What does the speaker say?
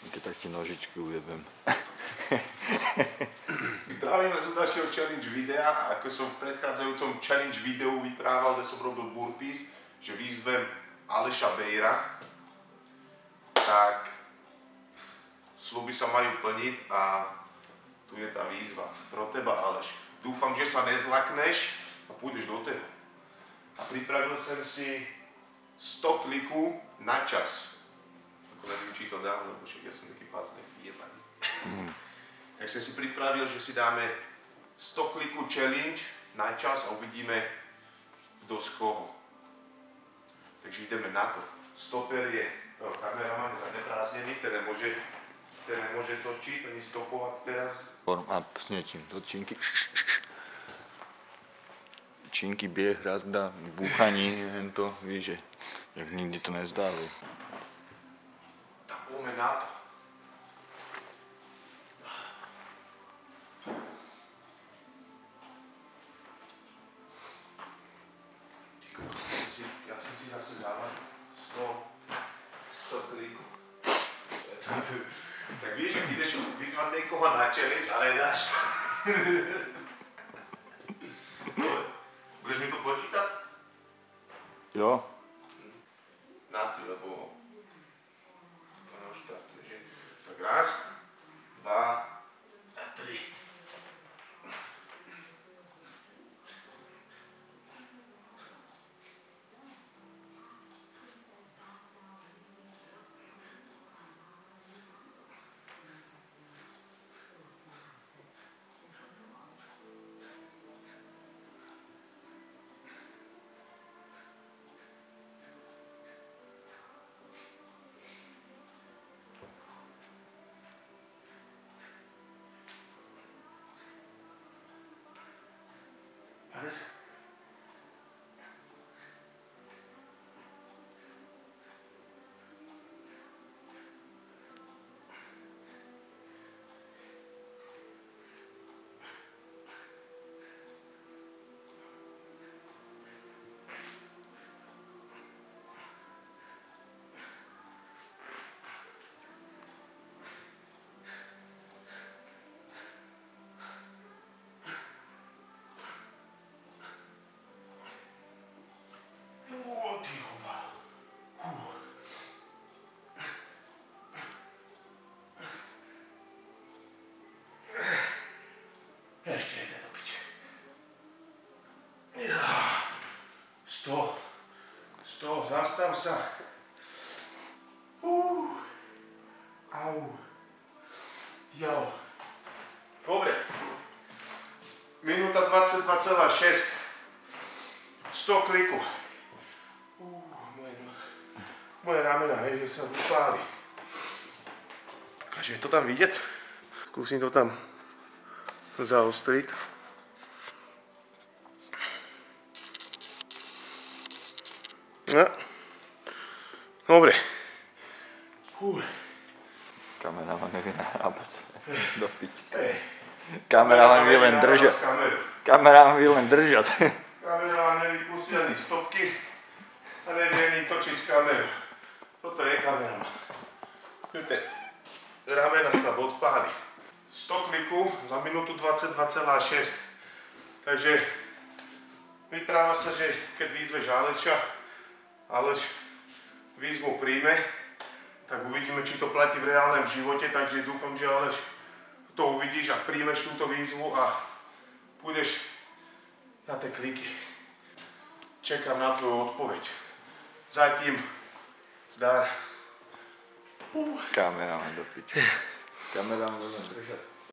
Keď tak ti nožičky ujebem. Zdravím vás u ďalšieho challenge videa. Ako som v predchádzajúcom challenge videu vyprával, kde som robil burpees, že vyzvem Aleša Bejra, tak sľuby sa majú plniť a tu je tá výzva pro teba, Aleš. Dúfam, že sa nezlakneš a pôjdeš do toho. A pripravil som si 100 kliku na čas. Ako neviem, či to dám, lebo však ja som taký pacný vyjebaný. Tak som si pripravil, že si dáme 100 kliku challenge na čas a uvidíme, kto z koho. Takže ideme na to. Stoper je kameraman zaneprázdnený, ten nemôže točiť, ani stopovať teraz. Warm up s niečím, do činky. Činky, bieh, razda, búchaní, to, víš, že jak nikdy to nezdávajú. Tak poďme na to. Ja som si zase dával 100 kliku. Tak vieš, že ideš vyzvať niekoho na challenge, ale nedáš to. Budeš mi to počítať? Jo. Na ty, lebo to neuštartuje, že? Tak raz, 2 a 3. Ešte jeden do piče. 100, zastav sa. Au. Jo. Dobre. Minúta 22,6. 100 kliku. Moje ramena, hej, že sa vypáli. Takže je to tam vidieť? Skúsim to tam zaostriť. No. Dobre. Kameraman nevie narábať. Do piči. Kameraman vie len držať. Kameraman vie len držať. Kameraman nevypustí ani stopky a nevie ani točiť z kameru. Toto je kameraman. Vidíte, ramena sa odpáli. 100 kliku za minútu 22,6. Takže vypráva sa, že keď vyzveš Aleša, Aleš výzvu príjme, tak uvidíme, či to platí v reálnom živote, takže dúfam, že Aleš to uvidíš a príjmeš túto výzvu a pôjdeš na tie kliky. Čekám na tvoju odpoveď. Zatím zdar. Kameraman do piči. Kameraman len držať.